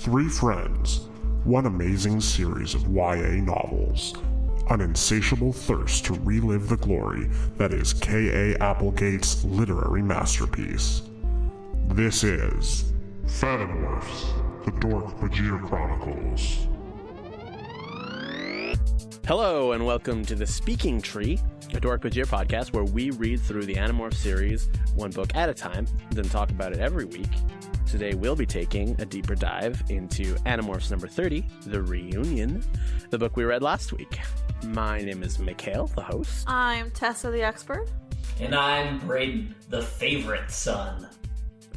Three friends, one amazing series of YA novels, an insatiable thirst to relive the glory that is K.A. Applegate's literary masterpiece. This is Fanimail, the Dork-Bajir Chronicles. Hello and welcome to The Speaking Tree, a Dork-Bajir podcast where we read through the Animorphs series one book at a time, then talk about it every week. Today we'll be taking a deeper dive into Animorphs number 30, The Reunion, the book we read last week. My name is Mikhail, the host. I'm Tessa, the expert. And I'm Braden, the favorite son.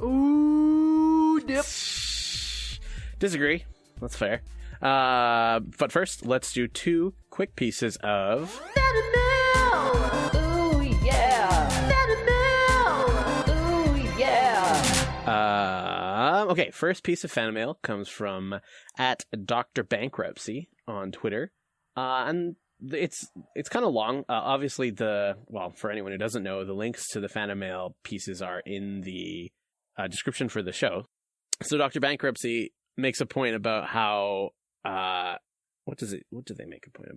Ooh, dip. Disagree. That's fair. But first, let's do two quick pieces of Fanimail! Ooh, yeah! Fanimail! Ooh, yeah! Okay, first piece of Fanimail comes from at Dr. Bankruptcy on Twitter. And it's kind of long. Obviously, for anyone who doesn't know, the links to the Fanimail pieces are in the description for the show. So Dr. Bankruptcy makes a point about how what do they make a point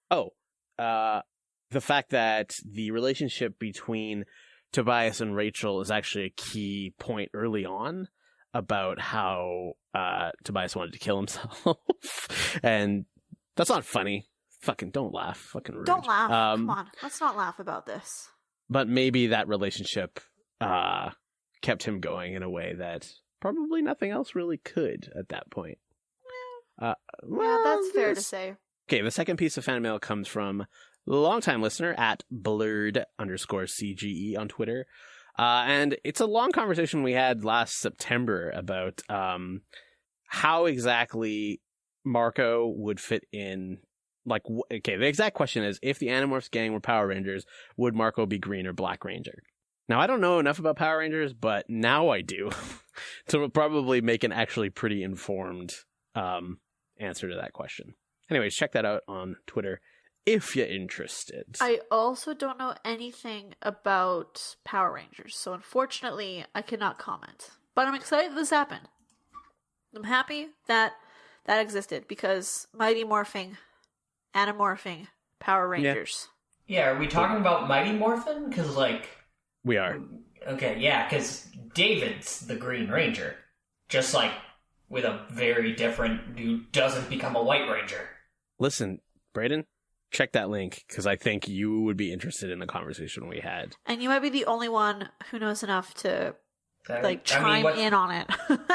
about? The fact that the relationship between Tobias and Rachel is actually a key point early on about how Tobias wanted to kill himself. And that's not funny. Fucking don't laugh. Fucking rude. Don't laugh. Come on. Let's not laugh about this. But maybe that relationship kept him going in a way that probably nothing else really could at that point. Yeah, that's fair to say. Okay, the second piece of fan mail comes from longtime listener at blurred_CGE on Twitter. And it's a long conversation we had last September about how exactly Marco would fit in. The exact question is, if the Animorphs gang were Power Rangers, would Marco be Green or Black Ranger? Now, I don't know enough about Power Rangers, but now I do. To probably make an actually pretty informed answer to that question. Anyways, check that out on Twitter if you're interested. I also don't know anything about Power Rangers, so unfortunately, I cannot comment. But I'm excited that this happened. I'm happy that that existed, because Mighty Morphing, Animorphing, Power Rangers. Yeah, are we talking about Mighty Morphin? Because, we are. Okay, yeah, because David's the Green Ranger. Just, with a very different dude, doesn't become a White Ranger. Listen, Brayden, check that link, because I think you would be interested in the conversation we had. And you might be the only one who knows enough to, chime in on it.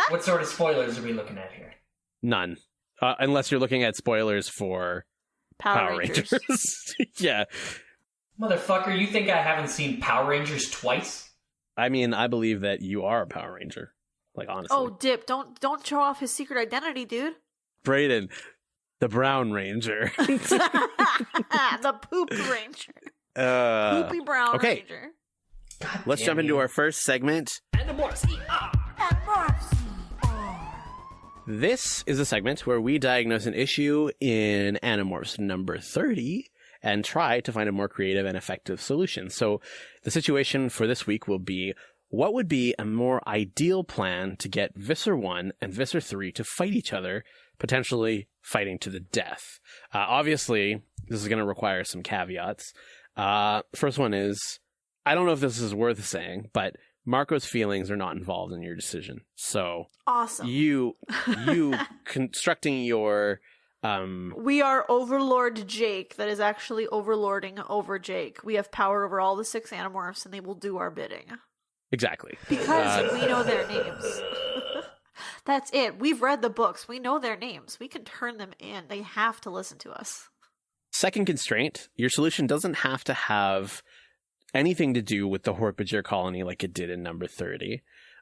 What sort of spoilers are we looking at here? None. Unless you're looking at spoilers for Power Rangers. Yeah. Motherfucker, you think I haven't seen Power Rangers twice? I mean, I believe that you are a Power Ranger. Honestly. Oh, Dip, don't show off his secret identity, dude. Brayden, the Brown Ranger. The Poop Ranger. Poopy Brown Ranger. God Let's jump into our first segment. Animorphs. Animorphs. This is a segment where we diagnose an issue in Animorphs number 30 and try to find a more creative and effective solution. So the situation for this week will be, what would be a more ideal plan to get Visser 1 and Visser 3 to fight each other, potentially fighting to the death? Obviously, this is going to require some caveats. First one is, I don't know if this is worth saying, but Marco's feelings are not involved in your decision. So awesome. You constructing your we are Overlord Jake that is actually overlording over Jake. We have power over all the 6 Animorphs, and they will do our bidding. Exactly. Because we know their names. That's it. We've read the books. We know their names. We can turn them in. They have to listen to us. Second constraint, your solution doesn't have to have anything to do with the Dork-Bajir colony like it did in number 30.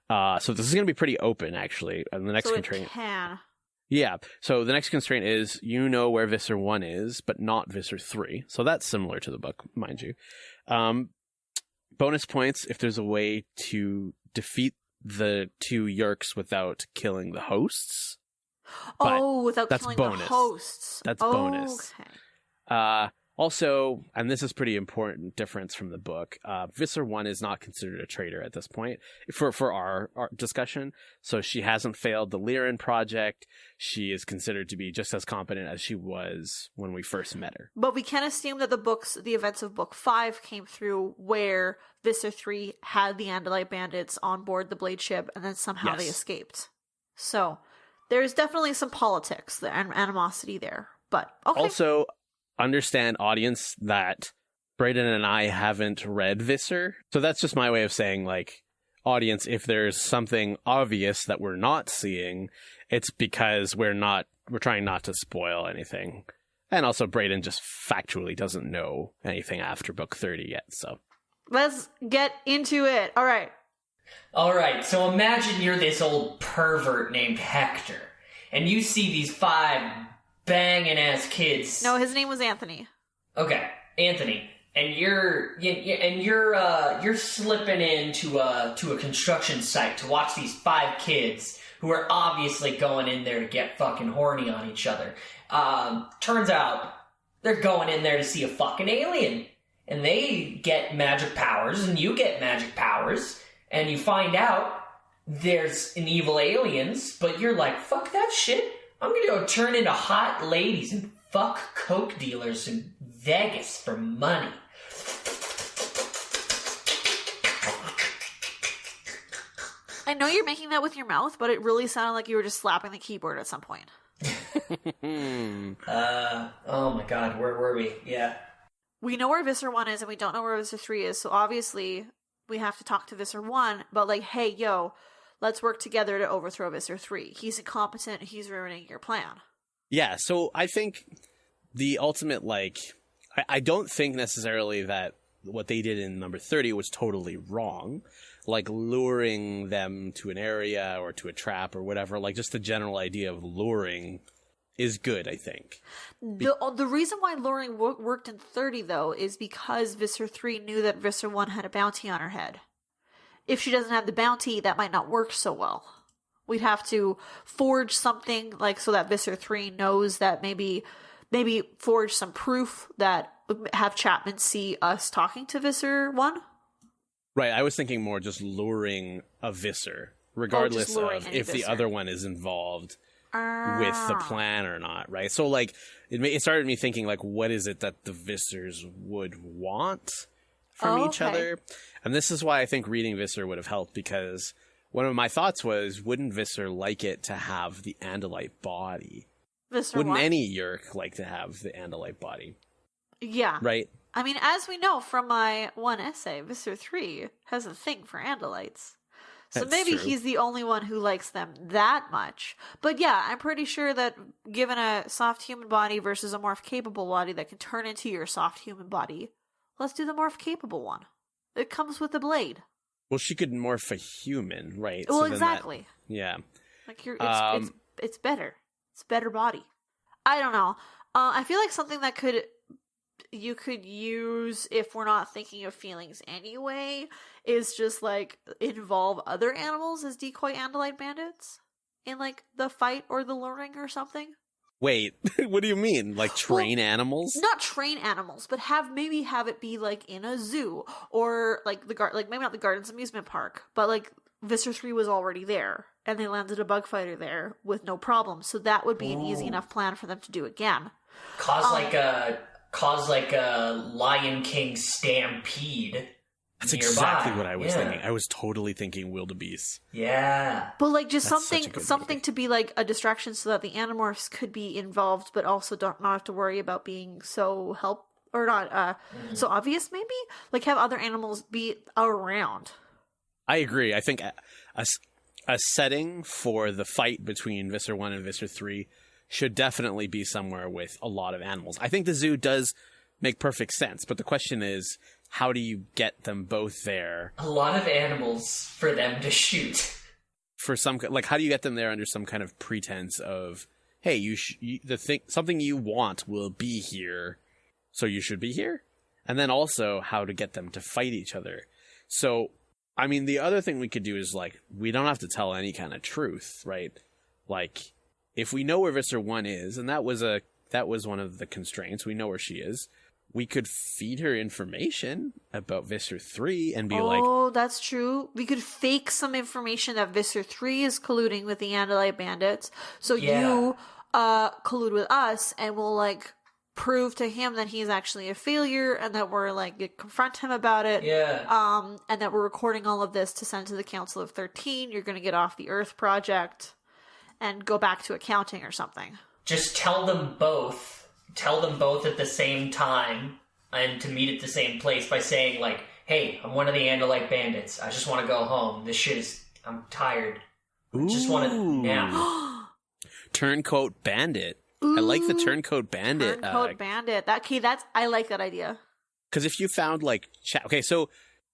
So this is going to be pretty open, actually. And the next constraint... It can. Yeah. So the next constraint is, you know where Visser 1 is, but not Visser 3. So that's similar to the book, mind you. Bonus points if there's a way to defeat the 2 Yeerks without killing the hosts. Without killing the hosts. That's bonus. Okay. Also, and this is pretty important difference from the book, Visser 1 is not considered a traitor at this point for our discussion. So she hasn't failed the Lyran project. She is considered to be just as competent as she was when we first met her. But we can assume that the events of book 5 came through where Visser 3 had the Andalite bandits on board the Blade ship and then somehow they escaped. So there's definitely some politics and animosity there. But okay. Also, understand, audience, that Brayden and I haven't read Visser. So that's just my way of saying, like, audience, if there's something obvious that we're not seeing, it's because we're trying not to spoil anything. And also, Brayden just factually doesn't know anything after book 30 yet, so. Let's get into it. All right, so imagine you're this old pervert named Hector, and you see these 5 banging ass kids. No, his name was Anthony. Okay, Anthony, and you're slipping into a construction site to watch these 5 kids who are obviously going in there to get fucking horny on each other. Turns out they're going in there to see a fucking alien, and they get magic powers, and you get magic powers, and you find out there's an evil aliens, but you're like, fuck that shit. I'm gonna go turn into hot ladies and fuck coke dealers in Vegas for money. I know you're making that with your mouth, but it really sounded like you were just slapping the keyboard at some point. Oh my god, where were we? Yeah. We know where Visser 1 is and we don't know where Visser 3 is, so obviously we have to talk to Visser 1, but like, hey, yo, let's work together to overthrow Visser 3. He's incompetent, he's ruining your plan. Yeah, so I think the ultimate, like, I don't think necessarily that what they did in number 30 was totally wrong. Like, luring them to an area or to a trap or whatever, like, just the general idea of luring is good, I think. The reason why luring worked in 30, though, is because Visser 3 knew that Visser 1 had a bounty on her head. If she doesn't have the bounty, that might not work so well. We'd have to forge something, like, so that Visser 3 knows that maybe forge some proof that have Chapman see us talking to Visser 1. Right, I was thinking more just luring a Visser, regardless of if the other one is involved with the plan or not, right? So, like, it started me thinking, like, what is it that the Vissers would want from each other? And this is why I think reading Visser would have helped, because one of my thoughts was, wouldn't Visser like it to have the Andalite body? Wouldn't any Yeerk like to have the Andalite body? Yeah. Right? I mean, as we know from my one essay, Visser 3 has a thing for Andalites. So maybe he's the only one who likes them that much. But yeah, I'm pretty sure that given a soft human body versus a morph-capable body that can turn into your soft human body, let's do the morph-capable one. It comes with a blade. Well, she could morph a human, right? Well, so exactly. Yeah. Like, it's better. It's a better body. I don't know. I feel like something that you could use if we're not thinking of feelings anyway is just, like, involve other animals as decoy Andalite bandits in, like, the fight or the luring or something. Wait, what do you mean? Like, train animals? Not train animals, but maybe have it be, like, in a zoo or, like, maybe not the Gardens Amusement Park, but, like, Visser 3 was already there and they landed a bug fighter there with no problem, so that would be an easy enough plan for them to do again. Cause like a Lion King stampede. That's nearby. Exactly what I was thinking. I was totally thinking wildebeest. Yeah. But, like, just something to be, like, a distraction so that the Animorphs could be involved, but also not have to worry about being so so obvious, maybe? Like, have other animals be around. I agree. I think a setting for the fight between Visser 1 and Visser 3 should definitely be somewhere with a lot of animals. I think the zoo does make perfect sense, but the question is, how do you get them both there? A lot of animals for them to shoot. For some, like, how do you get them there under some kind of pretense of, hey, something you want will be here, so you should be here? And then also how to get them to fight each other. So, I mean, the other thing we could do is, like, we don't have to tell any kind of truth, right? Like, if we know where Visser 1 is, and that was one of the constraints, we know where she is, we could feed her information about Visser 3 and be like... Oh, that's true. We could fake some information that Visser 3 is colluding with the Andalite bandits. So you collude with us and we'll, like, prove to him that he's actually a failure and that we're, like, confront him about it. Yeah. And that we're recording all of this to send to the Council of 13. You're going to get off the Earth Project and go back to accounting or something. Just tell them both at the same time and to meet at the same place by saying, like, hey, I'm one of the Andalite bandits. I just want to go home. This shit is... I'm tired. I just want to nap. Turncoat bandit. I like the turncoat bandit. Turncoat bandit. I like that idea. Because if you found, like... Okay, so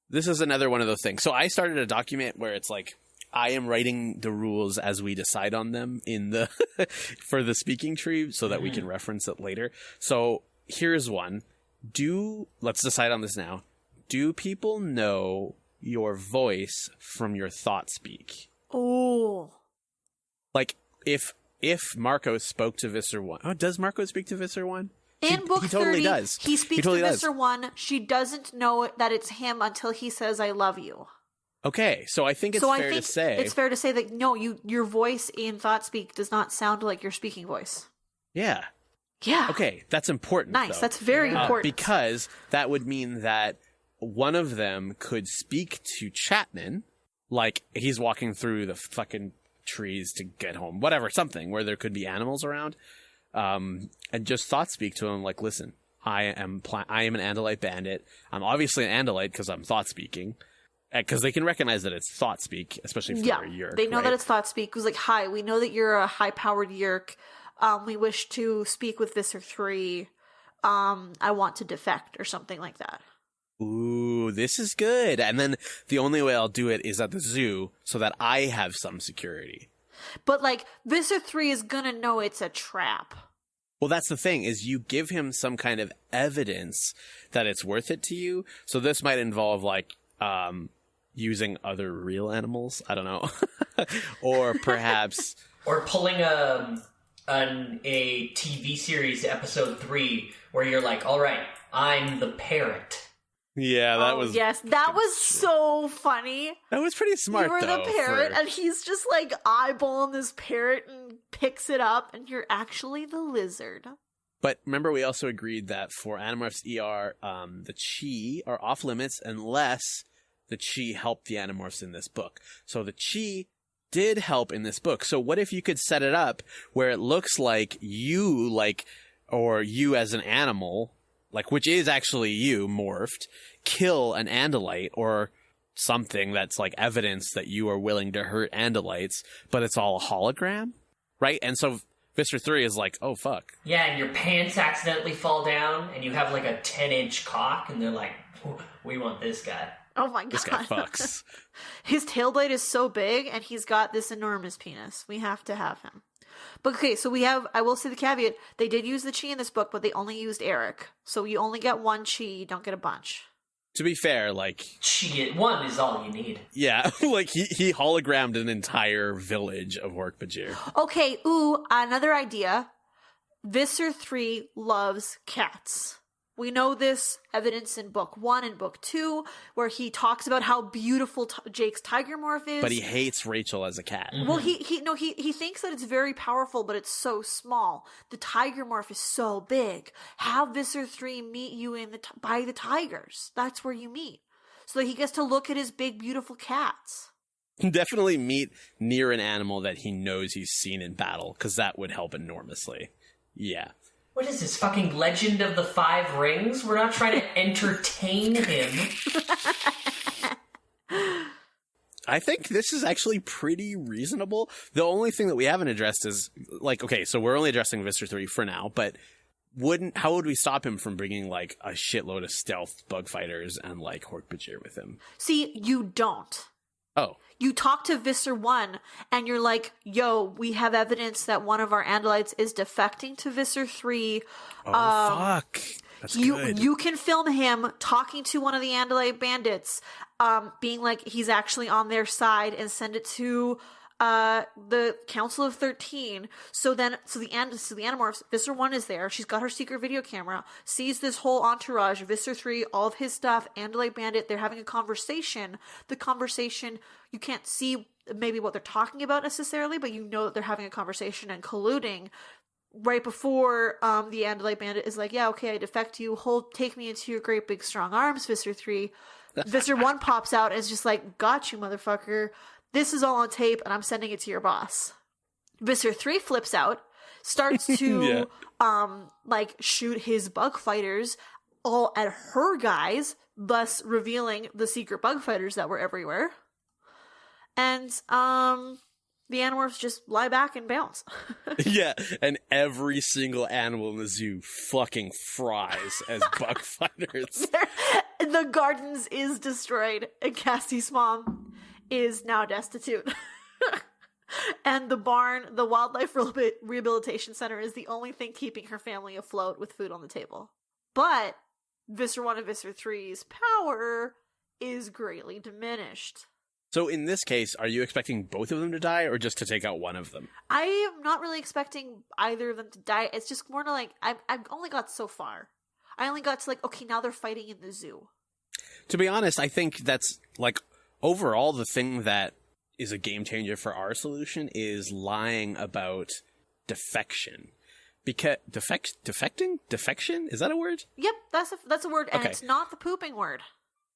this is another one of those things. So I started a document where it's like, I am writing the rules as we decide on them in the for the speaking tree so that we can reference it later. So here's one. Let's decide on this now. Do people know your voice from your thought speak? Oh. Like if Marco spoke to Visser 1. Oh, does Marco speak to Visser 1? In book he totally 30, does. He speaks totally to does. Visser 1. She doesn't know that it's him until he says, I love you. Okay, so I think it's fair to say... It's fair to say that, no, your voice in ThoughtSpeak does not sound like your speaking voice. Yeah. Yeah. Okay, that's important, Nice, though. that's very important. Because that would mean that one of them could speak to Chapman, like he's walking through the fucking trees to get home, whatever, something, where there could be animals around, and just ThoughtSpeak to him, like, listen, I am an Andalite bandit. I'm obviously an Andalite because I'm ThoughtSpeaking. Because they can recognize that it's ThoughtSpeak, especially if they're a Yeerk. They know right? that it's ThoughtSpeak. It was like, hi, we know that you're a high-powered Yeerk. We wish to speak with Visser 3. I want to defect, or something like that. Ooh, this is good. And then the only way I'll do it is at the zoo so that I have some security. But, like, Visser 3 is gonna know it's a trap. Well, that's the thing, is you give him some kind of evidence that it's worth it to you. So this might involve, like, using other real animals. I don't know. Or perhaps... Or pulling a TV series episode 3 where you're like, all right, I'm the parrot. Yeah, that was... Yes, that was so funny. That was pretty smart, You were though, the parrot, and he's just, like, eyeballing this parrot and picks it up, and you're actually the lizard. But remember, we also agreed that for Animorphs ER, the Chi are off limits unless the Chi help the Animorphs in this book. So the Chi did help in this book. So what if you could set it up where it looks like you, like, or you as an animal, like, which is actually you, morphed, kill an Andalite or something that's, like, evidence that you are willing to hurt Andalites, but it's all a hologram, right? And so Visser 3 is like, oh, fuck. Yeah, and your pants accidentally fall down, and you have, like, a 10-inch cock, and they're like, we want this guy. Oh my god. This guy fucks. His tail blade is so big, and he's got this enormous penis. We have to have him. But okay, so I will say the caveat, they did use the Chi in this book, but they only used Eric. So you only get one Chi, you don't get a bunch. To be fair, like... One is all you need. Yeah, like, he hologrammed an entire village of Dork-Bajir. Okay, another idea. Visser 3 loves cats. We know this evidence in book 1 and book 2, where he talks about how beautiful Jake's tiger morph is. But he hates Rachel as a cat. Well, he thinks that it's very powerful, but it's so small. The tiger morph is so big. Have Visser 3 meet you by the tigers. That's where you meet. So that he gets to look at his big, beautiful cats. Definitely meet near an animal that he knows he's seen in battle, because that would help enormously. Yeah. What is this, fucking Legend of the Five Rings? We're not trying to entertain him. I think this is actually pretty reasonable. The only thing that we haven't addressed is, like, okay, so we're only addressing Visser 3 for now, but how would we stop him from bringing, like, a shitload of stealth bug fighters and, like, Dork-Bajir with him? See, you don't. Oh. You talk to Visser 1, and you're like, yo, we have evidence that one of our Andalites is defecting to Visser 3. Oh, fuck. That's good. You can film him talking to one of the Andalite bandits, being like he's actually on their side, and send it to the Council of 13. So the Animorphs, Visser 1 is there. She's got her secret video camera, sees this whole entourage, Visser 3, all of his stuff, Andalite Bandit. They're having a conversation. The conversation, you can't see maybe what they're talking about necessarily, but you know that they're having a conversation and colluding. Right before the Andalite Bandit is like, yeah, okay, I defect you. Take me into your great big strong arms, Visser 3. Visser 1 pops out and is just like, got you, motherfucker. This is all on tape, and I'm sending it to your boss. Visser 3 flips out, starts to, shoot his bug fighters all at her guys, thus revealing the secret bug fighters that were everywhere. And, the Animorphs just lie back and bounce. Yeah, and every single animal in the zoo fucking fries as bug fighters. The gardens is destroyed, and Cassie's mom is now destitute. And the barn, the wildlife rehabilitation center, is the only thing keeping her family afloat with food on the table. But Visser 1 and Visser 3's power is greatly diminished. So in this case, are you expecting both of them to die, or just to take out one of them? I am not really expecting either of them to die. It's just more to like, I've only got so far. I only got to like, okay, now they're fighting in the zoo. To be honest, I think that's like, overall, the thing that is a game changer for our solution is lying about defection. Because defection? Is that a word? Yep, that's a word, and okay. It's not the pooping word.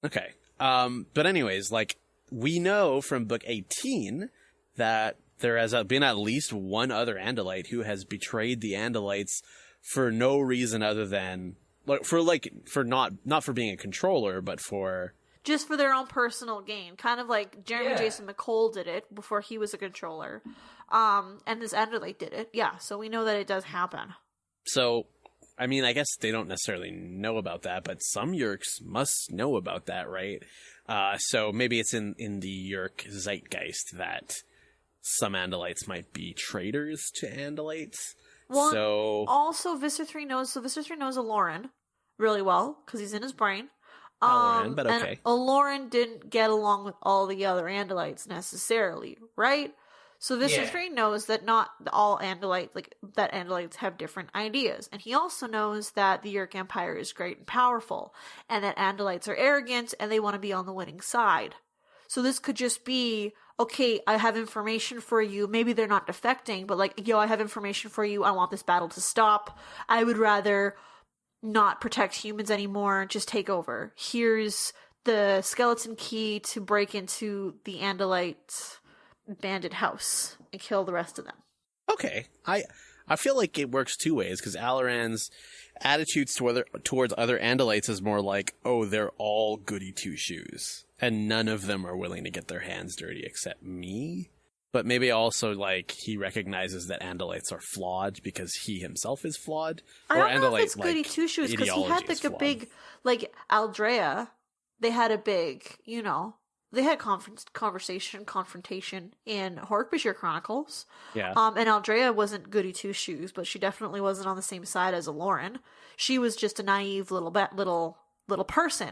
Okay. But anyways, like, we know from book 18 that there has been at least one other Andalite who has betrayed the Andalites for no reason other than not for being a controller, but for just for their own personal gain, kind of like Jeremy Jason McCole did it before he was a controller, and this Andalite did it. Yeah, so we know that it does happen. So, I mean, I guess they don't necessarily know about that, but some Yeerks must know about that, right? So maybe it's in the Yeerk zeitgeist that some Andalites might be traitors to Andalites. Well, so also Visser 3 knows. So Visser 3 knows Aloran really well because he's in his brain. Aloran, but okay. And Aloran didn't get along with all the other Andalites necessarily, right? So Visser 3 knows that not all Andalites have different ideas. And he also knows that the Yeerk Empire is great and powerful, and that Andalites are arrogant and they want to be on the winning side. So this could just be, okay, I have information for you. Maybe they're not defecting, but like, yo, I have information for you. I want this battle to stop. I would rather not protect humans anymore. Just take over. Here's the skeleton key to break into the Andalite bandit house and kill the rest of them. Okay. I feel like it works two ways, because Aloran's attitudes towards other Andalites is more like, oh, they're all goody two-shoes, and none of them are willing to get their hands dirty except me. But maybe also, like, he recognizes that Andalites are flawed because he himself is flawed. I don't know if it's goody two-shoes, because he had like a big, like, Aldrea, they had a big, they had confrontation in Dork-Bajir Chronicles. Yeah. And Aldrea wasn't goody two-shoes, but she definitely wasn't on the same side as Aloran. She was just a naive little person.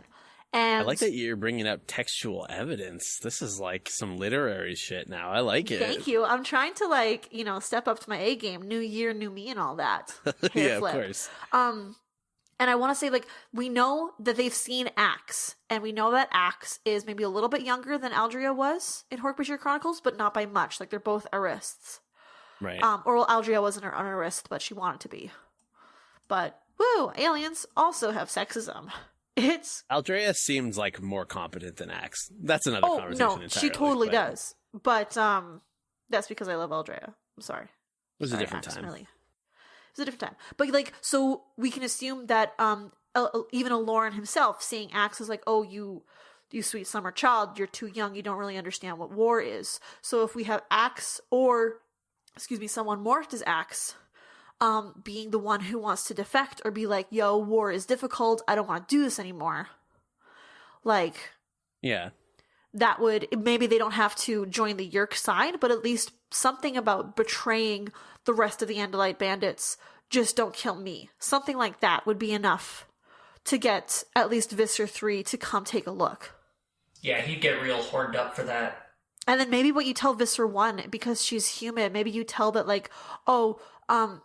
And I like that you're bringing up textual evidence. This is like some literary shit now. I like it. Thank you. I'm trying to step up to my A game. New year, new me, and all that. Yeah, of course. And I want to say, like, we know that they've seen Axe, and we know that Axe is maybe a little bit younger than Aldrea was in Dork-Bajir Chronicles, but not by much. Like, they're both Arists. Right. Or Aldrea wasn't an Arist, but she wanted to be. But, woo, aliens also have sexism. Aldrea seems like more competent than Axe. That's another conversation entirely. She totally does. But, that's because I love Aldrea. I'm sorry. It was a different time. Really. It was a different time. But, like, so we can assume that even Aloran himself, seeing Axe, is like, oh, you sweet summer child, you're too young, you don't really understand what war is. So if we have Axe, or, someone morphed as Axe, being the one who wants to defect, or be like, yo, war is difficult, I don't want to do this anymore. Like... Yeah. That would... Maybe they don't have to join the Yeerk side, but at least something about betraying the rest of the Andalite bandits. Just don't kill me. Something like that would be enough to get at least Visser 3 to come take a look. Yeah, he'd get real horned up for that. And then maybe what you tell Visser 1, because she's human, maybe you tell that, like, oh,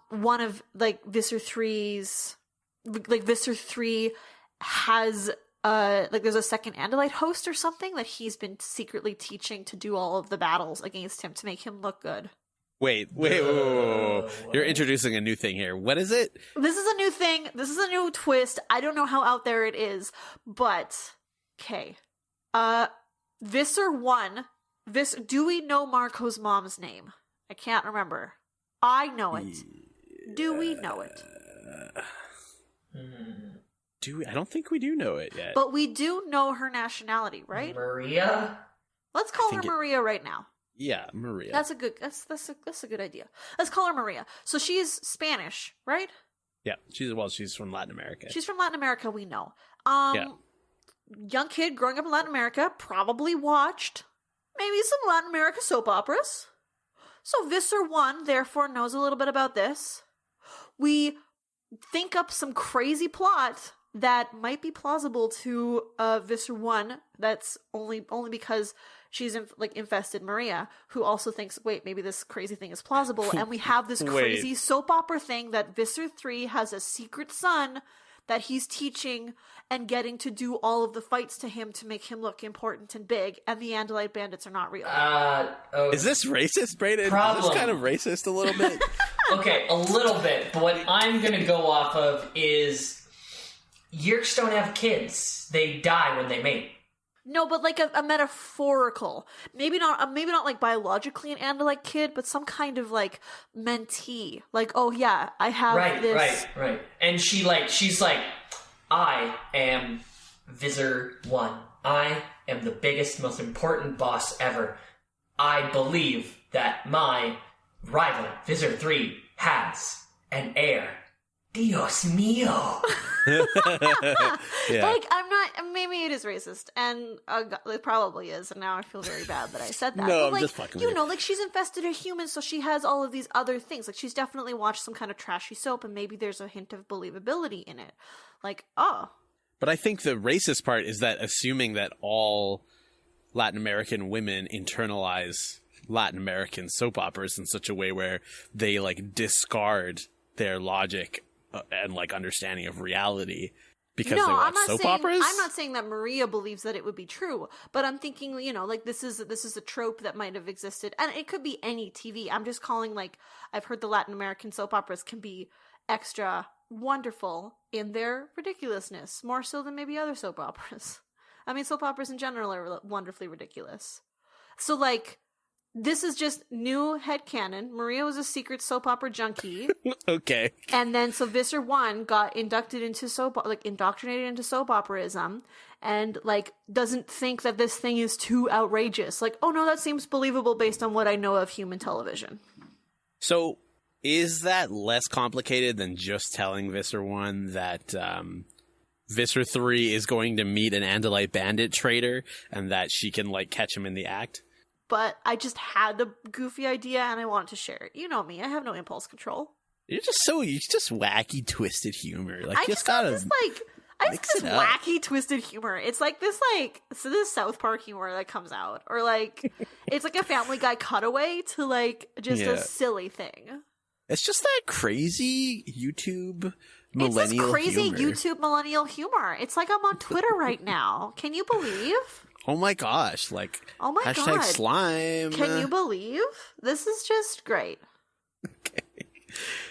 one of, like, Visser 3's, like, Visser 3 has, like, there's a second Andalite host or something that he's been secretly teaching to do all of the battles against him to make him look good. Wait. You're introducing a new thing here. What is it? This is a new thing. This is a new twist. I don't know how out there it is, but, okay. Visser 1, do we know Marco's mom's name? I can't remember. I know it. Do we know it? Do we? I don't think we do know it yet. But we do know her nationality, right? Maria? Let's call her Maria right now. Yeah, Maria. That's a good idea. Let's call her Maria. So she's Spanish, right? Yeah, she's from Latin America. She's from Latin America, we know. Yeah. Young kid growing up in Latin America, probably watched maybe some Latin America soap operas. So Visser 1, therefore, knows a little bit about this. We think up some crazy plot that might be plausible to Visser 1. That's only because she's infested Maria, who also thinks, wait, maybe this crazy thing is plausible. And we have this crazy soap opera thing that Visser 3 has a secret son that he's teaching and getting to do all of the fights to him to make him look important and big, and the Andalite bandits are not real. Is this racist, Brayden? Problem. Is this kind of racist a little bit? Okay, a little bit, but what I'm gonna go off of is Yeerks don't have kids. They die when they mate. No, but like a metaphorical, maybe not like biologically an Andalite kid, but some kind of like mentee. Like, oh yeah, I have this. Right. And she's like, I am Visser 1. I am the biggest, most important boss ever. I believe that my rival, Visser 3, has an heir. Dios mío. Yeah. Like, I'm not, maybe it is racist, and it probably is, and now I feel very bad that I said that. No, but, I'm like, just fucking you with know, like, she's infested a human, so she has all of these other things. Like, she's definitely watched some kind of trashy soap, and maybe there's a hint of believability in it. Like, oh. But I think the racist part is that assuming that all Latin American women internalize Latin American soap operas in such a way where they, like, discard their logic and, like, understanding of reality because they watch soap operas? I'm not saying that Maria believes that it would be true, but I'm thinking, you know, like, this is a trope that might have existed, and it could be any TV. I'm just calling, like, I've heard the Latin American soap operas can be extra wonderful in their ridiculousness, more so than maybe other soap operas. I mean, soap operas in general are wonderfully ridiculous. So, like, this is just new headcanon. Maria was a secret soap opera junkie. Okay. And then, so Visser 1 got indoctrinated into soap operaism, and, like, doesn't think that this thing is too outrageous. Like, oh no, that seems believable based on what I know of human television. So, is that less complicated than just telling Visser 1 that Visser 3 is going to meet an Andalite bandit trader and that she can, like, catch him in the act? But I just had the goofy idea and I wanted to share it. You know me, I have no impulse control. You're just wacky, twisted humor. Like, I just have this wacky, twisted humor. It's like this South Park humor that comes out. Or, like, it's like a Family Guy cutaway to, like, just a silly thing. It's just that crazy YouTube millennial humor. It's like I'm on Twitter right now. Can you believe? Oh my gosh, like, oh my hashtag God. slime. Can you believe? This is just great. Okay.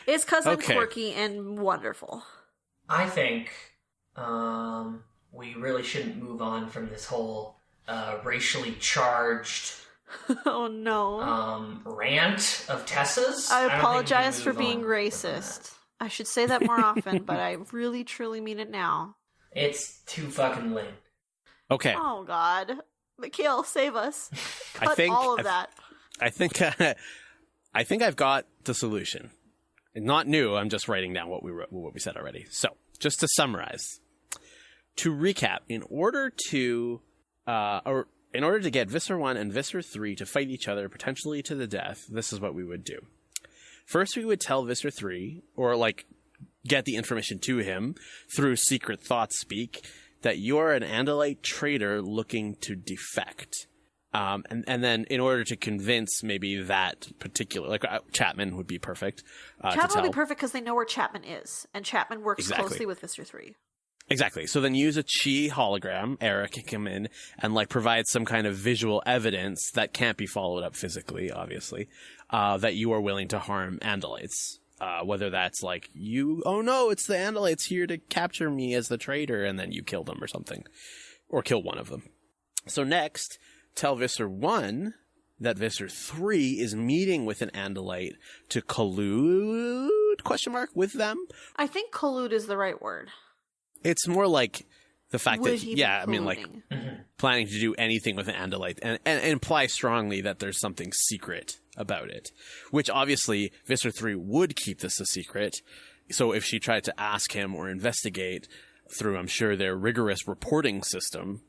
It's because I'm quirky and wonderful. I think we really shouldn't move on from this whole racially charged oh no rant of Tessa's. I apologize for being racist. I should say that more often, but I really truly mean it now. It's too fucking late. Okay. Oh God, Mikhail, save us! Cut all of that. I think I've got the solution. Not new. I'm just writing down what we said already. So, just to summarize, to recap, in order to get Visser 1 and Visser 3 to fight each other potentially to the death, this is what we would do. First, we would tell Visser 3, or, like, get the information to him through secret thought speak, that you are an Andalite traitor looking to defect. And then in order to convince maybe that particular, like Chapman would be perfect. Chapman would be perfect because they know where Chapman is, and Chapman works closely with Visser 3. Exactly. So then use a Chi hologram. Eric can come in and like provide some kind of visual evidence that can't be followed up physically, obviously, that you are willing to harm Andalites. Whether that's like oh no, it's the Andalites here to capture me as the traitor, and then you kill them or something, or kill one of them. So next, tell Visser 1 that Visser 3 is meeting with an Andalite to collude, ? With them. I think collude is the right word. It's more like the fact Would that, he be I mean, like, colluding? planning to do anything with an Andalite and imply strongly that there's something secret about it, which obviously Visser 3 would keep this a secret. So if she tried to ask him or investigate through, I'm sure, their rigorous reporting system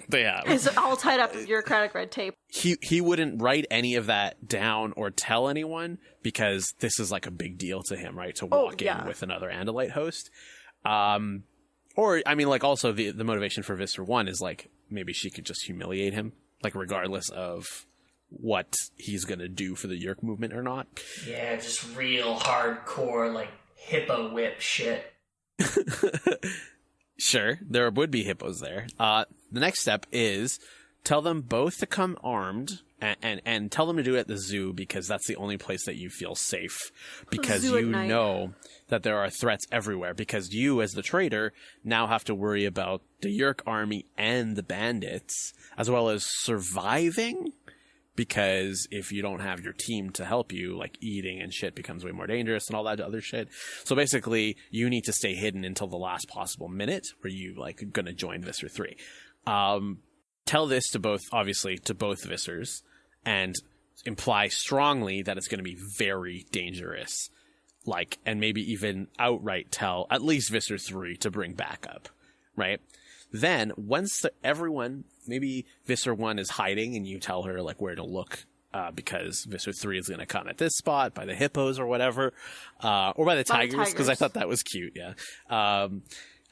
they have. It's all tied up in bureaucratic red tape. He wouldn't write any of that down or tell anyone because this is like a big deal to him, right? To walk in with another Andalite host. Or, I mean, like, also the motivation for Visser 1 is, like, maybe she could just humiliate him, like, regardless of what he's gonna do for the Yerk movement or not. Yeah, just real hardcore, like, hippo whip shit. Sure, there would be hippos there. The next step is tell them both to come armed and tell them to do it at the zoo because that's the only place that you feel safe. Because you know that there are threats everywhere. Because you, as the traitor, now have to worry about the Yerk army and the bandits, as well as surviving. Because if you don't have your team to help you, like eating and shit becomes way more dangerous and all that other shit. So basically, you need to stay hidden until the last possible minute where you like gonna join Visser 3. Tell this to both Vissers, and imply strongly that it's going to be very dangerous. Like, and maybe even outright tell at least Visser 3 to bring backup, right? Then, once everyone, maybe Visser 1 is hiding and you tell her, like, where to look, because Visser 3 is going to come at this spot by the hippos or whatever, or by the tigers, because I thought that was cute, yeah.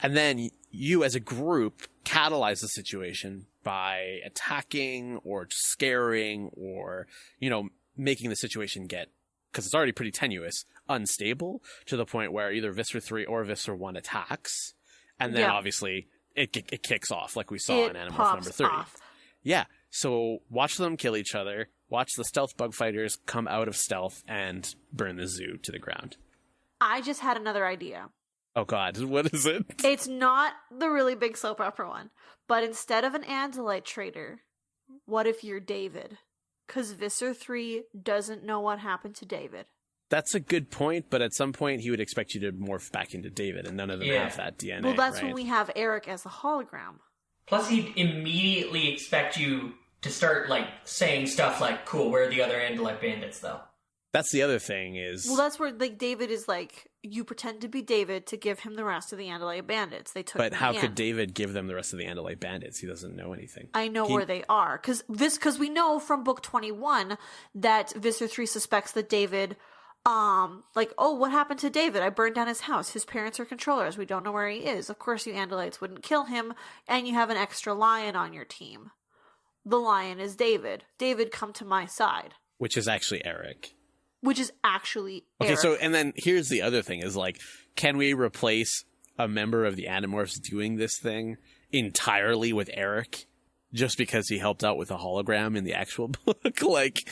And then you, as a group, catalyze the situation by attacking or scaring or, making the situation get, because it's already pretty tenuous, unstable, to the point where either Visser 3 or Visser 1 attacks, and then obviously it kicks off, like we saw in Animorph number 30. Off. Yeah, so watch them kill each other, watch the stealth bug fighters come out of stealth and burn the zoo to the ground. I just had another idea. Oh god, what is it? It's not the really big soap opera one, but instead of an Andalite traitor, what if you're David? Because Visser 3 doesn't know what happened to David. That's a good point, but at some point he would expect you to morph back into David, and none of them have that DNA. Well, that's when we have Eric as a hologram. Plus, he'd immediately expect you to start, like, saying stuff like, cool, where are the other Andalite bandits, though? That's the other thing is... Well, that's where, like, David is like, you pretend to be David to give him the rest of the Andalite bandits. They took But how could David give them the rest of the Andalite bandits? He doesn't know anything. I know where they are. Because we know from book 21 that Visser 3 suspects that David... what happened to David? I burned down his house. His parents are controllers. We don't know where he is. Of course, you Andalites wouldn't kill him, and you have an extra lion on your team. The lion is David. David, come to my side. Which is actually Eric. Okay, so, and then here's the other thing is, like, can we replace a member of the Animorphs doing this thing entirely with Eric? Just because he helped out with a hologram in the actual book? Like...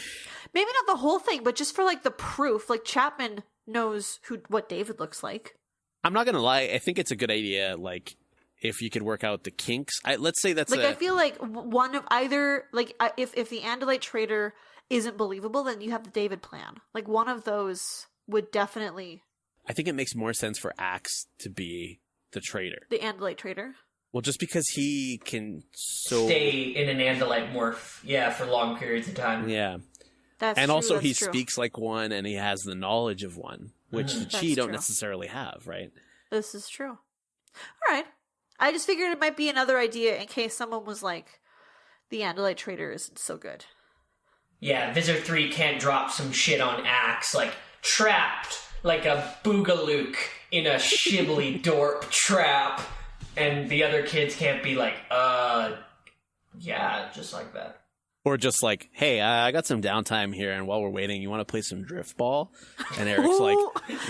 Maybe not the whole thing, but just for, like, the proof. Like, Chapman knows what David looks like. I'm not gonna lie. I think it's a good idea, like, if you could work out the kinks. Let's say that's I feel like one of either... Like, if the Andalite traitor isn't believable, then you have the David plan. Like, one of those would definitely... I think it makes more sense for Axe to be the traitor. The Andalite traitor? Well, just because he can stay in an Andalite morph, for long periods of time. Yeah. That's and true, also that's he true. Speaks like one and he has the knowledge of one, which the Chi don't necessarily have, right? This is true. All right. I just figured it might be another idea in case someone was like, the Andalite traitor isn't so good. Yeah, Visser 3 can't drop some shit on Axe, like, trapped like a boogalook in a shibboleth dorp trap, and the other kids can't be like, yeah, just like that. Or just like, hey, I got some downtime here, and while we're waiting, you want to play some drift ball? And Eric's like,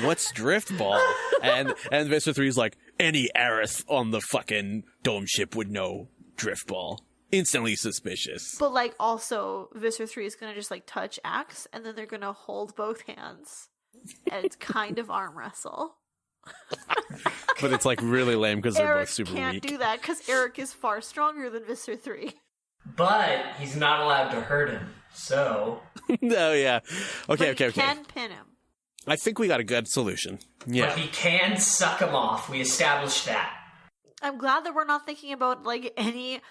what's drift ball? And Visser 3's like, any Aerith on the fucking dome ship would know drift ball. Instantly suspicious. But like also Visser 3 is gonna just like touch Axe, and then they're gonna hold both hands and it's kind of arm wrestle. But it's like really lame because they're Eric both super can't weak. do that because Eric is far stronger than Visser 3. But he's not allowed to hurt him, so... No, yeah. Okay. Can pin him. I think we got a good solution. Yeah. But he can suck him off. We established that. I'm glad that we're not thinking about like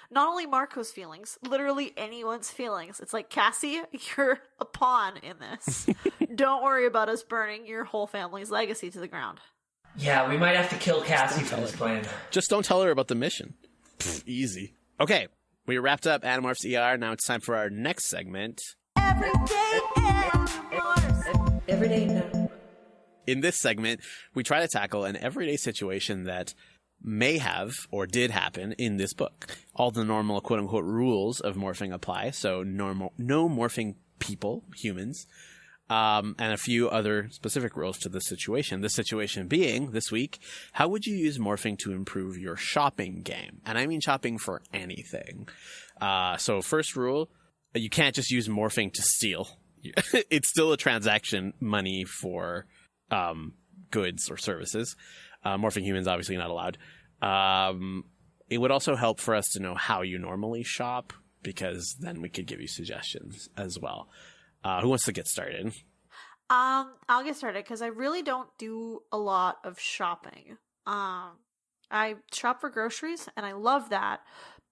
not only Marco's feelings, literally anyone's feelings. It's like, Cassie, you're a pawn in this. Don't worry about us burning your whole family's legacy to the ground. Yeah, we might have to kill Cassie for this plan. Just don't tell her about the mission. Easy. Okay. We wrapped up Animorphs ER. Now it's time for our next segment. Everyday Animorphs. Everyday now. In this segment, we try to tackle an everyday situation that may have or did happen in this book. All the normal quote-unquote rules of morphing apply, so no morphing people, humans, and a few other specific rules to this situation. This situation being, this week, how would you use morphing to improve your shopping game? And I mean shopping for anything. So first rule, you can't just use morphing to steal. It's still a transaction money for goods or services. Morphing humans, obviously not allowed. It would also help for us to know how you normally shop, because then we could give you suggestions as well. Who wants to get started? I'll get started because I really don't do a lot of shopping. I shop for groceries and I love that,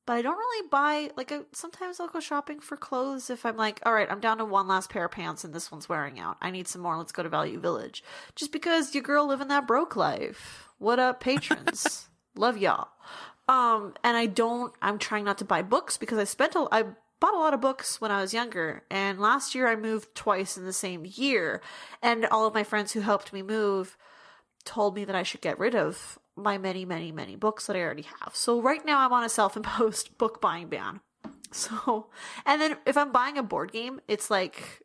but I don't really buy, like, sometimes I'll go shopping for clothes if I'm like, all right, I'm down to one last pair of pants and this one's wearing out. I need some more. Let's go to Value Village. Just because your girl living that broke life. What up, patrons? Love y'all. And I'm trying not to buy books because I bought a lot of books when I was younger, and last year I moved twice in the same year, and all of my friends who helped me move told me that I should get rid of my many, many, many books that I already have. So right now I'm on a self-imposed book buying ban. So, and then if I'm buying a board game, it's like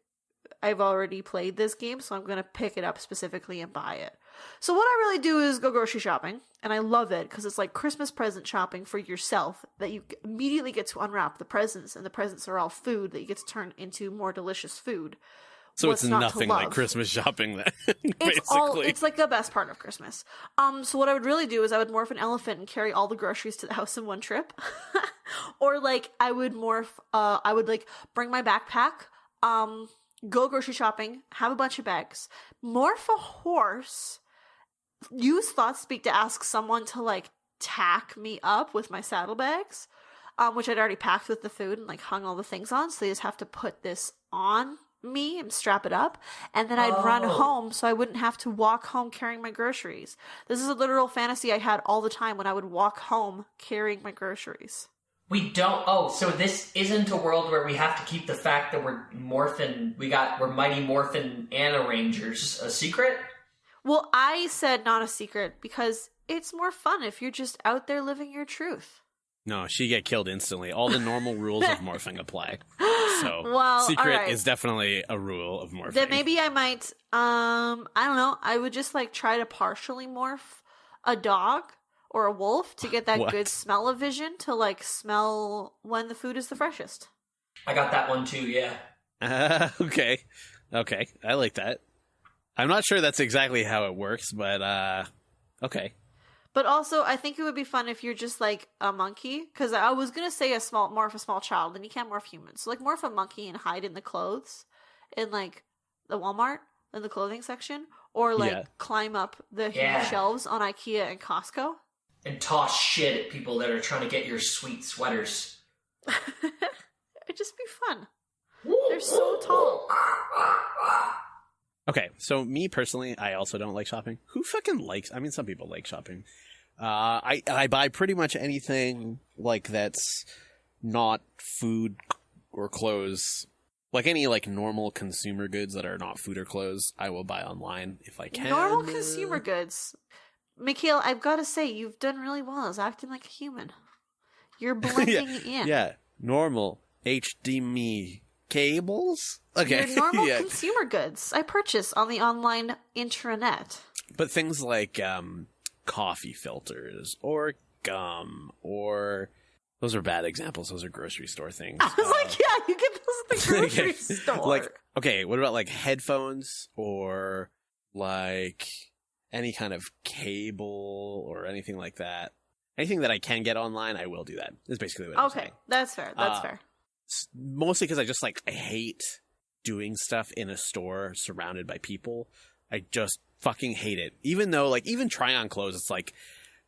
I've already played this game, so I'm going to pick it up specifically and buy it. So what I really do is go grocery shopping, and I love it because it's like Christmas present shopping for yourself, that you immediately get to unwrap the presents, and the presents are all food that you get to turn into more delicious food. So it's nothing like Christmas shopping then, basically. It's like the best part of Christmas. So what I would really do is I would morph an elephant and carry all the groceries to the house in one trip. Or like I would bring my backpack, go grocery shopping, have a bunch of bags, morph a horse, use thought speak to ask someone to like tack me up with my saddlebags, which I'd already packed with the food and like hung all the things on, so they just have to put this on me and strap it up, and then I'd run home so I wouldn't have to walk home carrying my groceries. This is a literal fantasy I had all the time when I would walk home carrying my groceries. We don't. So this isn't a world where we have to keep the fact that we're morphin. We're Mighty Morphin Anna Rangers a secret. Well, I said not a secret because it's more fun if you're just out there living your truth. No, she get killed instantly. All the normal rules of morphing apply. So, well, secret right. is definitely a rule of morphing. Then maybe I might, I don't know, I would just like try to partially morph a dog or a wolf to get that good smell of vision to like smell when the food is the freshest. I got that one too, yeah. Okay. I like that. I'm not sure that's exactly how it works, but okay. But also, I think it would be fun if you're just like a monkey, because I was gonna say morph a small child, and you can't morph humans. So like morph a monkey and hide in the clothes, in like the Walmart in the clothing section, or like climb up the huge shelves on IKEA and Costco, and toss shit at people that are trying to get your sweet sweaters. It'd just be fun. They're so tall. Okay, so me personally, I also don't like shopping. Who fucking likes? I mean, some people like shopping. I buy pretty much anything like that's not food or clothes. Like any like normal consumer goods that are not food or clothes, I will buy online if I can. Normal consumer goods. Mikhail, I've got to say, you've done really well as acting like a human. You're blending in. Yeah, normal HDMI cables? Okay. Your normal consumer goods I purchase on the online intranet. But things like coffee filters or gum or... Those are bad examples. Those are grocery store things. I was like, yeah, you get those at the grocery store. Like, okay, what about like headphones or like any kind of cable or anything like that? Anything that I can get online, I will do that. Is basically what I'm saying. Okay, that's fair. That's fair. Mostly because I hate doing stuff in a store surrounded by people. I just fucking hate it. Even though, like, even trying on clothes, it's like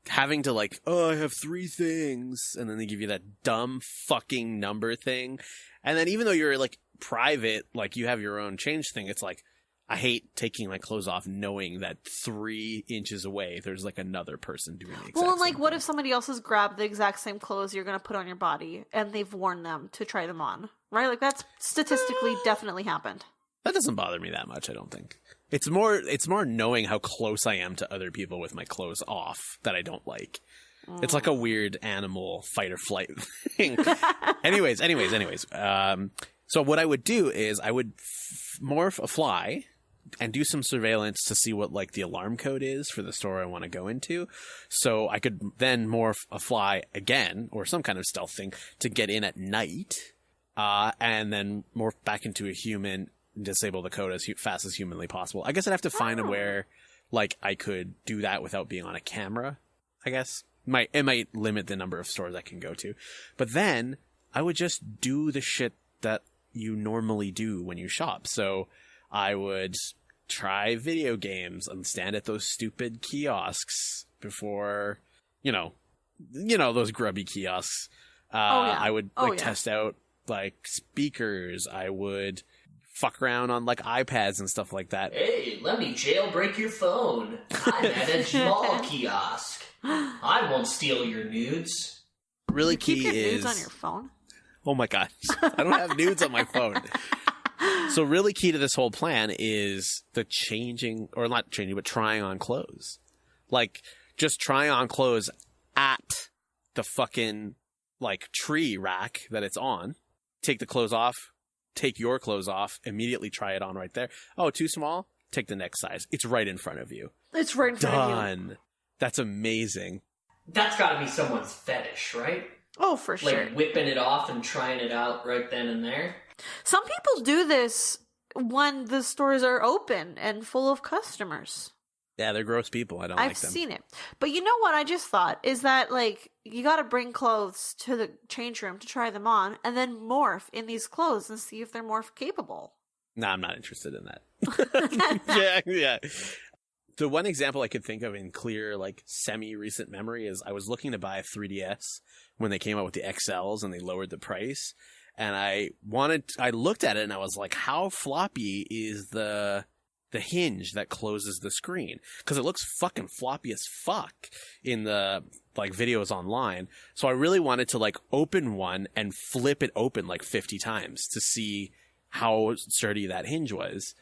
having to like, oh, I have 3 things, and then they give you that dumb fucking number thing. And then even though you're like private, like you have your own change thing, it's like, I hate taking my clothes off knowing that 3 inches away there's like another person doing the exact Well, and like, same what thing. if somebody else has grabbed the exact same clothes you're going to put on your body and they've worn them to try them on, right? Like, that's statistically definitely happened. That doesn't bother me that much, I don't think. It's more knowing how close I am to other people with my clothes off that I don't like. It's like a weird animal fight or flight thing. anyways. So what I would do is I would morph a fly and do some surveillance to see what like the alarm code is for the store I want to go into. So I could then morph a fly again or some kind of stealth thing to get in at night, and then morph back into a human, disable the code as fast as humanly possible. I guess I'd have to find where like I could do that without being on a camera, I guess. It might limit the number of stores I can go to. But then I would just do the shit that you normally do when you shop. So I would try video games and stand at those stupid kiosks before, you know, those grubby kiosks. I would test out like speakers. I would fuck around on like iPads and stuff like that. Hey, let me jailbreak your phone. I'm at a mall kiosk. I won't steal your nudes. Really you keep key your is nudes on your phone? Oh my gosh. I don't have nudes on my phone. So really key to this whole plan is the trying on clothes. Like, just trying on clothes at the fucking, like, tree rack that it's on. Take the clothes off. Take your clothes off. Immediately try it on right there. Oh, too small? Take the next size. It's right in front of you. It's right in front of you. Done. That's amazing. That's gotta be someone's fetish, right? Oh, for sure. Like whipping it off and trying it out right then and there. Some people do this when the stores are open and full of customers. Yeah, they're gross people. I don't like them. I've seen it. But you know what I just thought is that, like, you gotta bring clothes to the change room to try them on and then morph in these clothes and see if they're morph capable. Nah, I'm not interested in that. Yeah. The one example I could think of in clear, like, semi-recent memory is I was looking to buy a 3DS when they came out with the XLs and they lowered the price. And I looked at it and I was like, how floppy is the hinge that closes the screen? Because it looks fucking floppy as fuck in the, like, videos online. So I really wanted to, like, open one and flip it open, like, 50 times to see how sturdy that hinge was.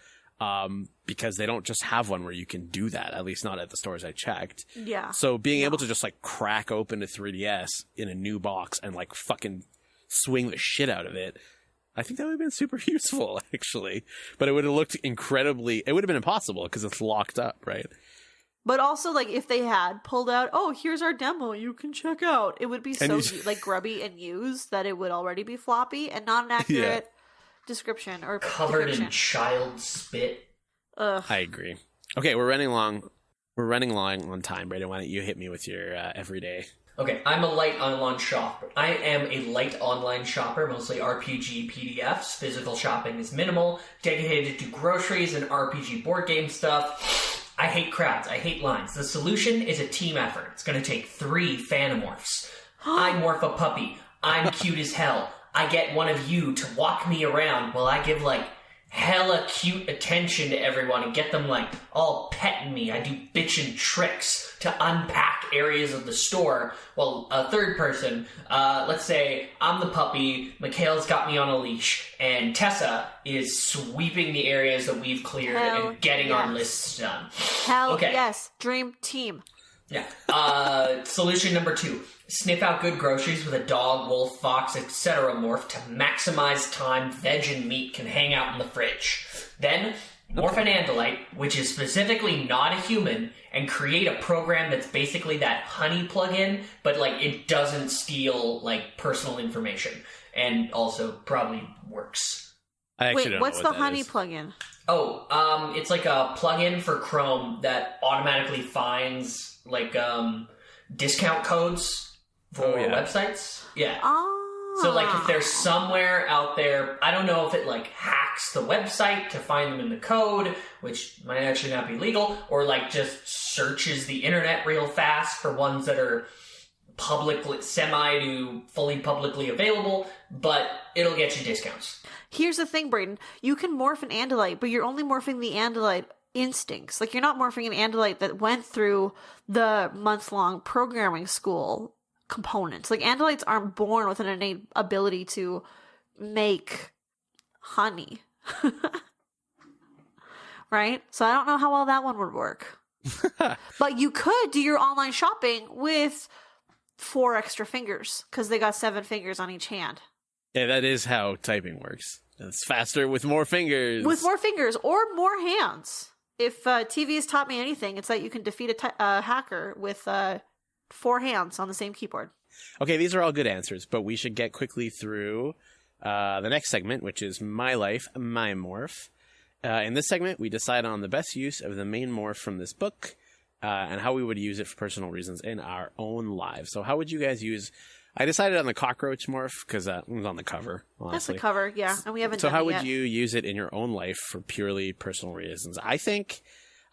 Because they don't just have one where you can do that, at least not at the stores I checked. Yeah. So being able to just like crack open a 3DS in a new box and like fucking swing the shit out of it, I think that would have been super useful actually. But it would have looked it would have been impossible because it's locked up, right? But also, like, if they had pulled out, oh, here's our demo, you can check out, it would be so like grubby and used that it would already be floppy and not an accurate description or covered depiction. in child spit. Ugh. I agree. Okay, we're running long on time, Brayden. Why don't you hit me with your everyday? Okay, I'm a light online shopper. I am a light online shopper, mostly RPG PDFs. Physical shopping is minimal, dedicated to groceries and RPG board game stuff. I hate crowds. I hate lines. The solution is a team effort. It's going to take 3 Fanimorphs. I morph a puppy. I'm cute as hell. I get one of you to walk me around while I give, like, hella cute attention to everyone and get them, like, all petting me. I do bitchin' tricks to unpack areas of the store. Well, a third person, let's say I'm the puppy, Mikhail's got me on a leash, and Tessa is sweeping the areas that we've cleared and getting our lists done. Hell yes. Dream team. Yeah. Solution number 2. Sniff out good groceries with a dog, wolf, fox, etc. morph to maximize time veg and meat can hang out in the fridge. Then, morph an andalite, which is specifically not a human, and create a program that's basically that honey plugin, but like it doesn't steal like personal information, and also probably works. I actually Wait, don't what's know the what that honey is. plugin? Oh, it's like a plugin for Chrome that automatically finds like discount codes for websites. Yeah. Oh. So like if there's somewhere out there, I don't know if it like hacks the website to find them in the code, which might actually not be legal, or like just searches the internet real fast for ones that are publicly, semi to fully publicly available, but it'll get you discounts. Here's the thing, Brayden. You can morph an andalite, but you're only morphing the andalite instincts. Like, you're not morphing an andalite that went through the month-long programming school components. Like, andalites aren't born with an innate ability to make honey. Right? So I don't know how well that one would work. But you could do your online shopping with 4 extra fingers, because they got 7 fingers on each hand. Yeah, that is how typing works. It's faster with more fingers. With more fingers or more hands. If TV has taught me anything, it's that you can defeat a hacker with 4 hands on the same keyboard. Okay, these are all good answers, but we should get quickly through the next segment, which is My Life, My Morph. In this segment, we decide on the best use of the main morph from this book and how we would use it for personal reasons in our own lives. So how would you guys use... I decided on the cockroach morph because it was on the cover, honestly. That's the cover, yeah, and we haven't So done it how would yet. you use it in your own life for purely personal reasons? I think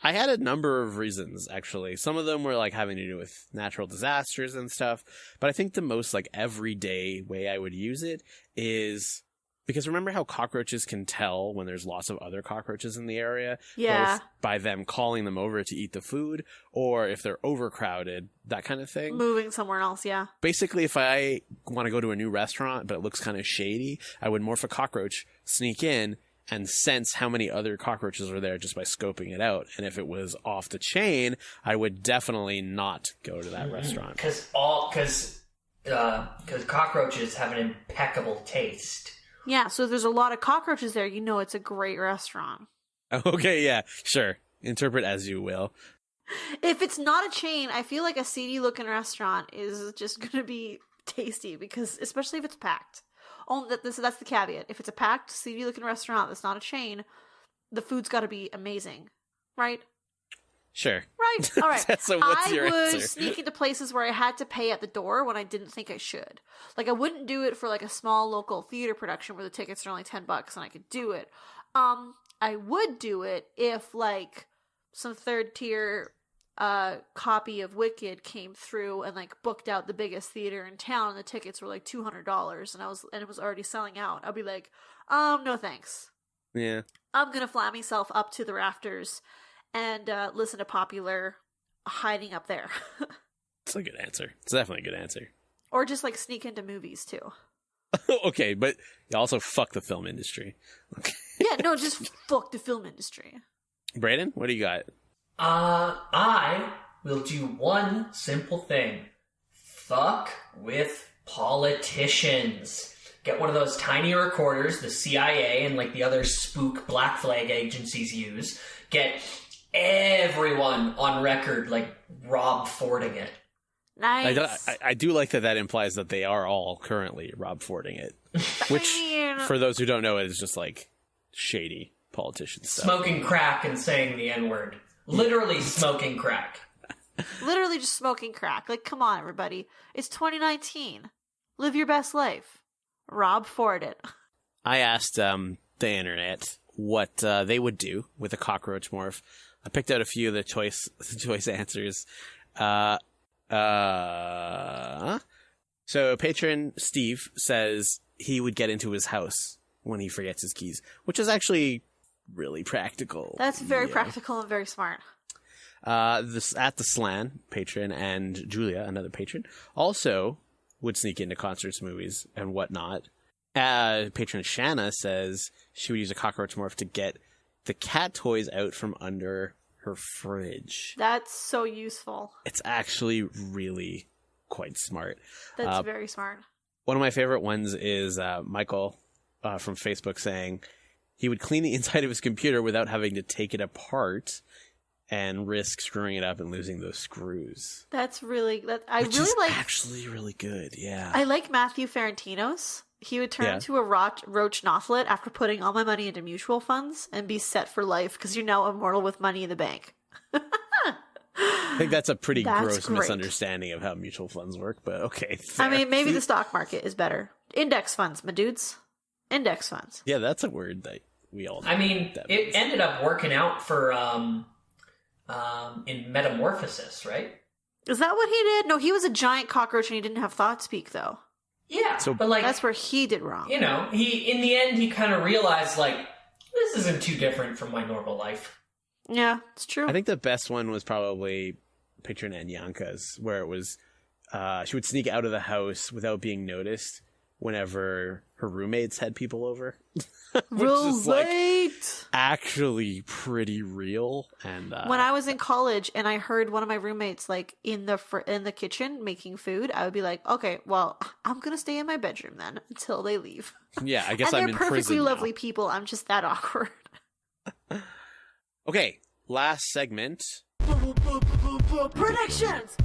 I had a number of reasons, actually. Some of them were like having to do with natural disasters and stuff, but I think the most like everyday way I would use it is because remember how cockroaches can tell when there's lots of other cockroaches in the area? Yeah. Both by them calling them over to eat the food, or if they're overcrowded, that kind of thing. Moving somewhere else, yeah. Basically, if I want to go to a new restaurant, but it looks kind of shady, I would morph a cockroach, sneak in, and sense how many other cockroaches are there just by scoping it out. And if it was off the chain, I would definitely not go to that restaurant. Because cockroaches have an impeccable taste. Yeah, so if there's a lot of cockroaches there, you know it's a great restaurant. Okay, yeah, sure. Interpret as you will. If it's not a chain, I feel like a seedy-looking restaurant is just going to be tasty, because especially if it's packed. That's the caveat. If it's a packed, seedy-looking restaurant that's not a chain, the food's got to be amazing, right? Sure. Right. All right. So what's your I would answer? sneak into places where I had to pay at the door when I didn't think I should. Like, I wouldn't do it for like a small local theater production where the tickets are only $10 and I could do it. I would do it if like some third tier copy of Wicked came through and like booked out the biggest theater in town and the tickets were like $200 and it was already selling out. I'd be like, no thanks. Yeah. I'm gonna fly myself up to the rafters and listen to Popular hiding up there. It's a good answer. It's definitely a good answer. Or just like sneak into movies too. Okay, but you also fuck the film industry. Okay. Yeah, no, just fuck the film industry. Brayden, what do you got? I will do one simple thing. Fuck with politicians. Get one of those tiny recorders the CIA and like the other spook black flag agencies use. Get everyone on record like Rob Fording it. Nice. I do like that implies that they are all currently Rob Fording it. Which, I mean, for those who don't know, is just like shady politician stuff. Smoking crack and saying the N-word. Literally smoking crack. literally just smoking crack. Like, come on, everybody. It's 2019. Live your best life. Rob Ford it. I asked the internet what they would do with a cockroach morph. I picked out a few of the choice answers. So patron Steve says he would get into his house when he forgets his keys, which is actually really practical. That's very practical and very smart. This at the Slan patron and Julia, another patron, also would sneak into concerts, movies, and whatnot. Patron Shanna says she would use a cockroach morph to get the cat toys out from under her fridge. That's so useful. It's actually really quite smart. That's very smart. One of my favorite ones is Michael from Facebook saying he would clean the inside of his computer without having to take it apart and risk screwing it up and losing those screws. That's really... Which is actually really good, yeah. I like Matthew Ferrantino's. He would turn into a roach nothlet after putting all my money into mutual funds and be set for life because you're now immortal with money in the bank. I think that's a pretty gross misunderstanding of how mutual funds work, but okay. Fair. I mean, maybe the stock market is better. Index funds, my dudes. Index funds. Yeah, that's a word that we all know. I mean, it ended up working out for in Metamorphosis, right? Is that what he did? No, he was a giant cockroach and he didn't have thought speak, though. Yeah, but like that's where he did wrong. You know, in the end he kind of realized like this isn't too different from my normal life. Yeah, it's true. I think the best one was probably Picture and Yanka's, where it was she would sneak out of the house without being noticed whenever her roommates had people over. Which is like actually pretty real. And when I was in college and I heard one of my roommates like in the kitchen making food, I would be like, okay, well, I'm gonna stay in my bedroom then until they leave. Yeah, I guess I'm in prison. They're perfectly lovely now. people. I'm just that awkward. Okay, last segment. Predictions.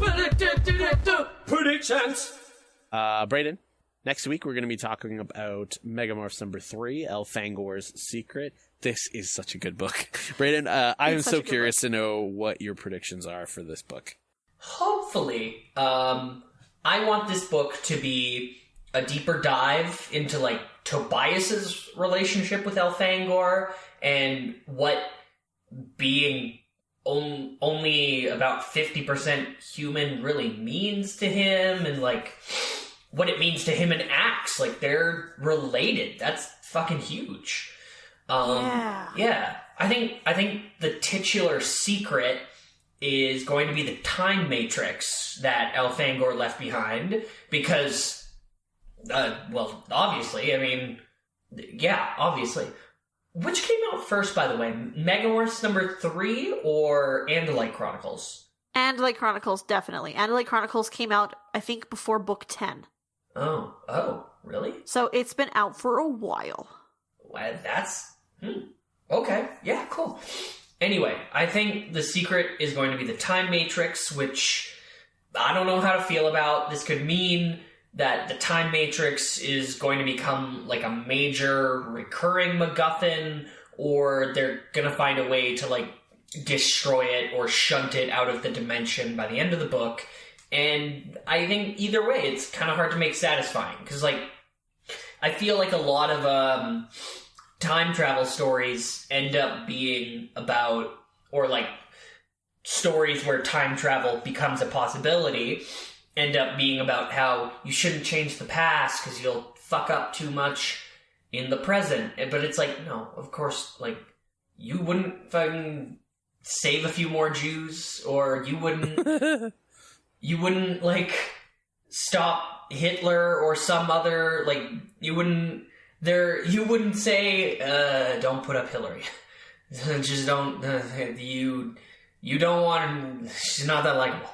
Predictions. Brayden. Next week, we're going to be talking about Megamorphs number 3, Elfangor's Secret. This is such a good book. Brayden, I am so curious to know what your predictions are for this book. Hopefully. I want this book to be a deeper dive into, like, Tobias's relationship with Elfangor and what being only about 50% human really means to him and, like... what it means to him and Axe. Like, they're related. That's fucking huge. Yeah. I think the titular secret is going to be the time matrix that Elfangor left behind because, well, obviously, I mean, yeah, obviously. Which came out first, by the way? Megamorphs number 3 or Andalite Chronicles? Andalite Chronicles, definitely. Andalite Chronicles came out, I think, before book 10. Oh, really? So it's been out for a while. Well, that's... Okay, yeah, cool. Anyway, I think the secret is going to be the time matrix, which I don't know how to feel about. This could mean that the time matrix is going to become like a major recurring MacGuffin, or they're going to find a way to like destroy it or shunt it out of the dimension by the end of the book. And I think either way, it's kind of hard to make satisfying. Because, like, I feel like a lot of time travel stories end up being about, or, like, stories where time travel becomes a possibility end up being about how you shouldn't change the past because you'll fuck up too much in the present. But it's like, no, of course, like, you wouldn't fucking save a few more Jews, or you wouldn't... You wouldn't, like, stop Hitler or some other, like, you wouldn't say, don't put up Hillary. Just don't, you don't want, she's not that likable.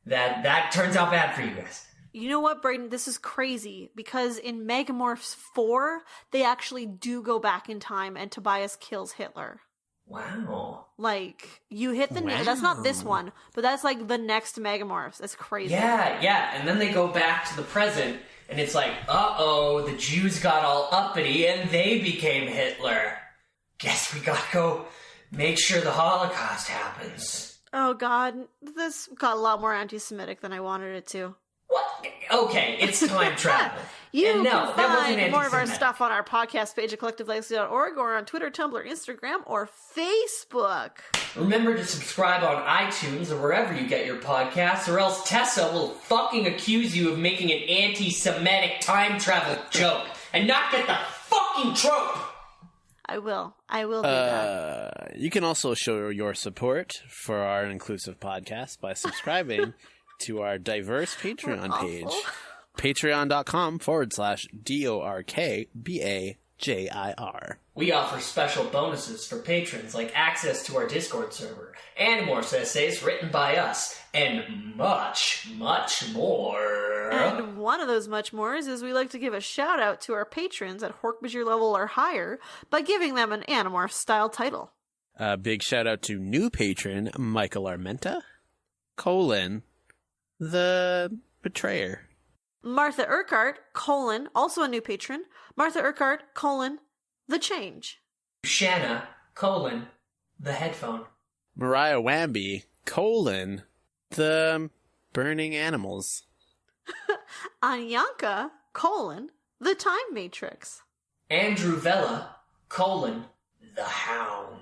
That turns out bad for you guys. You know what, Brayden? This is crazy, because in Megamorphs 4, they actually do go back in time and Tobias kills Hitler. Wow. Like, you hit the... Wow. That's not this one, but that's, like, the next Megamorphs. That's crazy. Yeah, and then they go back to the present, and it's like, uh-oh, the Jews got all uppity, and they became Hitler. Guess we gotta go make sure the Holocaust happens. Oh, God. This got a lot more anti-Semitic than I wanted it to. What? Okay, it's time travel. You can find more of our stuff on our podcast page at collectivelegacy.org or on Twitter, Tumblr, Instagram, or Facebook. Remember to subscribe on iTunes or wherever you get your podcasts, or else Tessa will fucking accuse you of making an anti-Semitic time travel joke and not get the fucking trope. I will do that. You can also show your support for our inclusive podcast by subscribing to our diverse Patreon page. Patreon.com/DORKBAJIR. We offer special bonuses for patrons like access to our Discord server, Animorphs essays written by us, and much, much more. And one of those much mores is we like to give a shout out to our patrons at Dork-Bajir level or higher by giving them an Animorph style title. A big shout out to new patron Michael Armenta, the Betrayer. Martha Urquhart, also a new patron. Martha Urquhart, the Change. Shanna, the Headphone. Mariah Wamby, the Burning Animals. Anyanka, the Time Matrix. Andrew Vella, the Hound.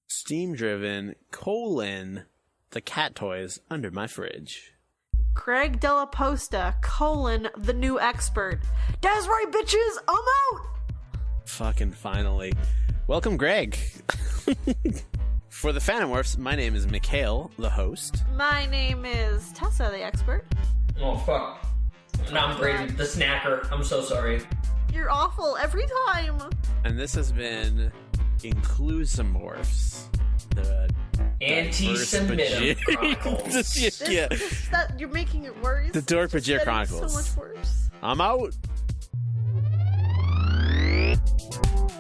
Steam Driven, the cat toys under my fridge. Greg Della Posta, the New Expert. That's right, bitches, I'm out! Fucking finally. Welcome, Greg. For the Fanimorphs, my name is Mikhail, the host. My name is Tessa, the expert. Oh, fuck. Now I'm Braden, the snacker. I'm so sorry. You're awful every time. And this has been Inclusimorphs, the Anti-Semitic Chronicles. You're making it worse. The Dork-Bajir Chronicles. So much worse. I'm out.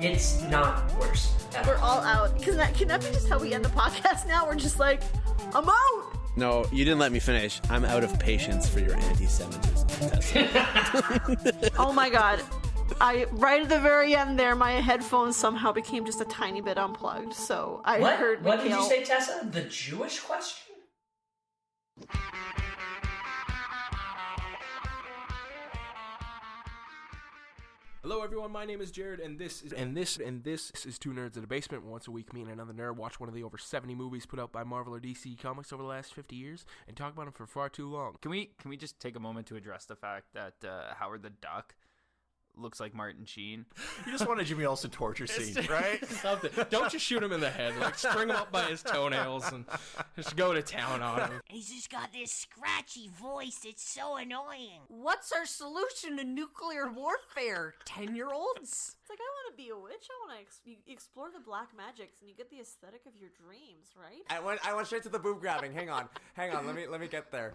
It's not worse. We're all out. Can that be just how we end the podcast now? We're just like, I'm out. No, you didn't let me finish. I'm out of patience for your anti-Semitism. Oh my god. Right at the very end there, my headphones somehow became just a tiny bit unplugged. So I heard What did Mikhail... you say, Tessa? The Jewish question? Hello everyone, my name is Jared, and this is Two Nerds in a Basement. Once a week, me and another nerd watch one of the over 70 movies put out by Marvel or DC Comics over the last 50 years and talk about them for far too long. Can we just take a moment to address the fact that Howard the Duck looks like Martin Sheen? You just want a Jimmy Olsen torture scene, right? Something. Don't just shoot him in the head. Like, string him up by his toenails and just go to town on him. He's just got this scratchy voice. It's so annoying. What's our solution to nuclear warfare? 10-year-olds? It's like, I want to be a witch. I want to explore the black magics, and you get the aesthetic of your dreams, right? I went straight to the boob grabbing. Hang on. Let me get there.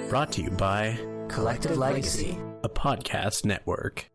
Brought to you by Collective Legacy, a podcast network.